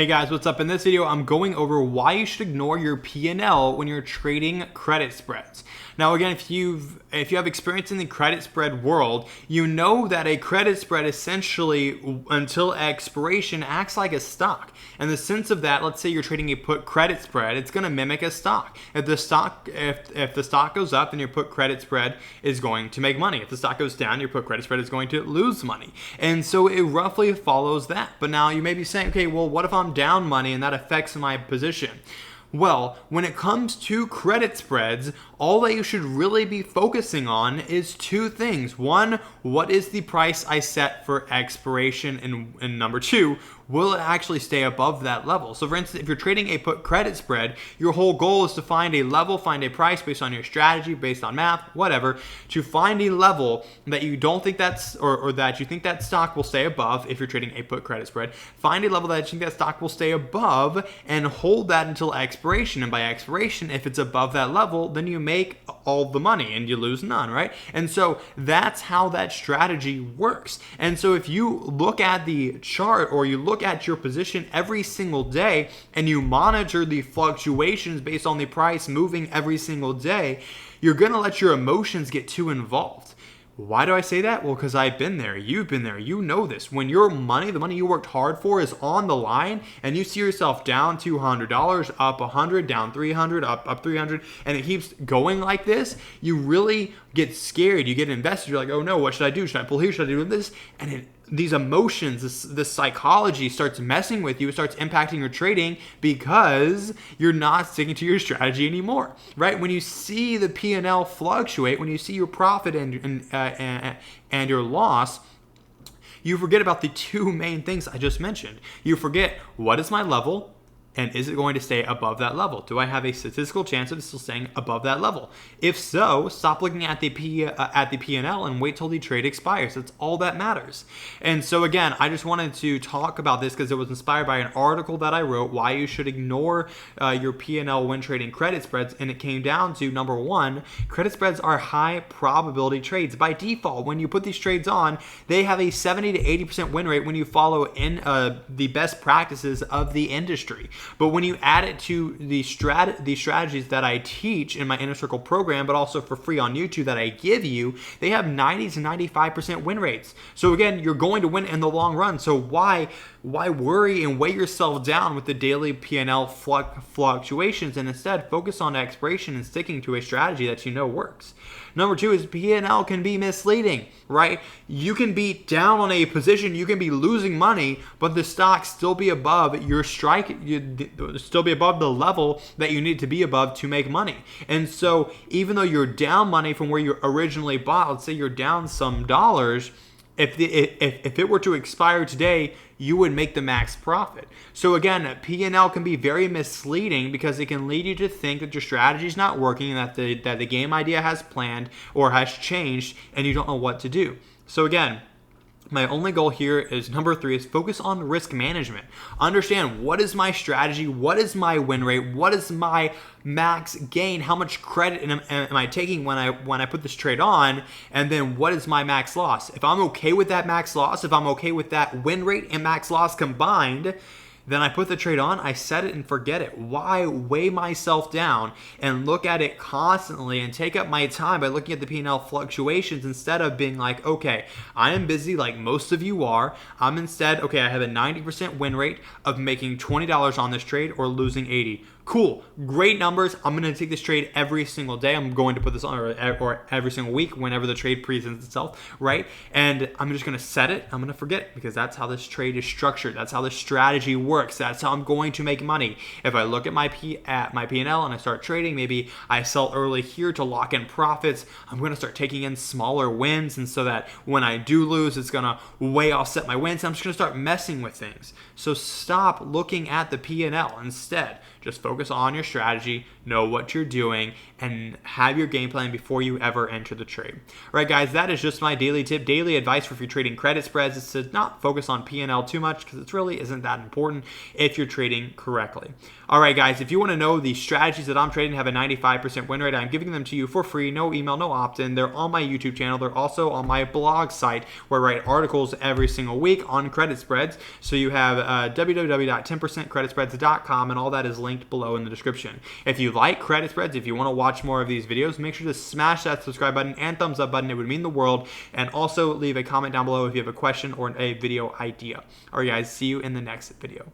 Hey guys, what's up? In this video, I'm going over why you should ignore your P&L when you're trading credit spreads. Now again, if you have experience in the credit spread world, you know that a credit spread essentially, until expiration, acts like a stock. In the sense of that, let's say you're trading a put credit spread, it's going to mimic a stock. If the stock goes up, then your put credit spread is going to make money. If the stock goes down, your put credit spread is going to lose money. And so it roughly follows that. But now you may be saying, okay, well, what if I'm down money and that affects my position? Well, when it comes to credit spreads, all that you should really be focusing on is two things. One, what is the price I set for expiration? And number two, will it actually stay above that level? So for instance, if you're trading a put credit spread, your whole goal is to find a level, find a price based on your strategy, based on math, whatever, to find a level that you don't think that's, or that you think that stock will stay above. If you're trading a put credit spread, find a level that you think that stock will stay above and hold that until expiration. And by expiration, if it's above that level, then you make all the money and you lose none, right? And so that's how that strategy works. And so if you look at the chart or you look at your position every single day and you monitor the fluctuations based on the price moving every single day, you're going to let your emotions get too involved. Why do I say that? Well, because I've been there. You've been there. You know this. When your money, the money you worked hard for, is on the line and you see yourself down $200, up $100, down $300, up $300, and it keeps going like this, you really get scared. You get invested. You're like, oh no, what should I do? Should I pull here? Should I do this? And these emotions, this psychology starts messing with you. It starts impacting your trading because you're not sticking to your strategy anymore, right? When you see the P&L fluctuate, when you see your profit and your loss, you forget about the two main things I just mentioned. You forget, what is my level? And is it going to stay above that level? Do I have a statistical chance of it still staying above that level? If so, stop looking at the P&L and wait till the trade expires. That's all that matters. And so again, I just wanted to talk about this because it was inspired by an article that I wrote, why you should ignore your P&L when trading credit spreads. And it came down to, number one, credit spreads are high probability trades. By default, when you put these trades on, they have a 70 to 80% win rate when you follow in the best practices of the industry. But when you add it to the strategies that I teach in my Inner Circle program, but also for free on YouTube that I give you, they have 90 to 95% win rates. So again, you're going to win in the long run. So why worry and weigh yourself down with the daily P&L fluctuations, and instead focus on expiration and sticking to a strategy that you know works? Number two is P&L can be misleading, right? You can be down on a position, you can be losing money, but the stock still be above your strike, still be above the level that you need to be above to make money. And so even though you're down money from where you originally bought, let's say you're down some dollars, if it were to expire today, you would make the max profit. So again, P&L can be very misleading because it can lead you to think that your strategy is not working, and that the game idea has planned or has changed, and you don't know what to do. So again, my only goal here is, number three, is focus on risk management. Understand, what is my strategy? What is my win rate? What is my max gain? How much credit am I taking when I put this trade on? And then what is my max loss? If I'm okay with that max loss, if I'm okay with that win rate and max loss combined, then I put the trade on, I set it and forget it. Why weigh myself down and look at it constantly and take up my time by looking at the P&L fluctuations instead of being like, okay, I am busy like most of you are. I'm instead, okay, I have a 90% win rate of making $20 on this trade or losing 80. Cool, great numbers. I'm going to take this trade every single day. I'm going to put this on, or every single week whenever the trade presents itself, right? And I'm just going to set it. I'm going to forget it because that's how this trade is structured. That's how this strategy works. That's how I'm going to make money. If I look at my P&L and I start trading, maybe I sell early here to lock in profits. I'm going to start taking in smaller wins, and so that when I do lose, it's going to way offset my wins. I'm just going to start messing with things. So stop looking at the P&L. Instead, just focus on your strategy, know what you're doing, and have your game plan before you ever enter the trade. All right, guys, that is just my daily tip, daily advice for if you're trading credit spreads, is to not focus on P&L too much because it really isn't that important. important if you're trading correctly. All right, guys, if you want to know the strategies that I'm trading have a 95% win rate, I'm giving them to you for free, no email, no opt-in. They're on my YouTube channel. They're also on my blog site where I write articles every single week on credit spreads. So you have www.10percentcreditspreads.com, and all that is linked below in the description. If you like credit spreads, if you want to watch more of these videos, make sure to smash that subscribe button and thumbs up button. It would mean the world. And also leave a comment down below if you have a question or a video idea. All right, guys, see you in the next video.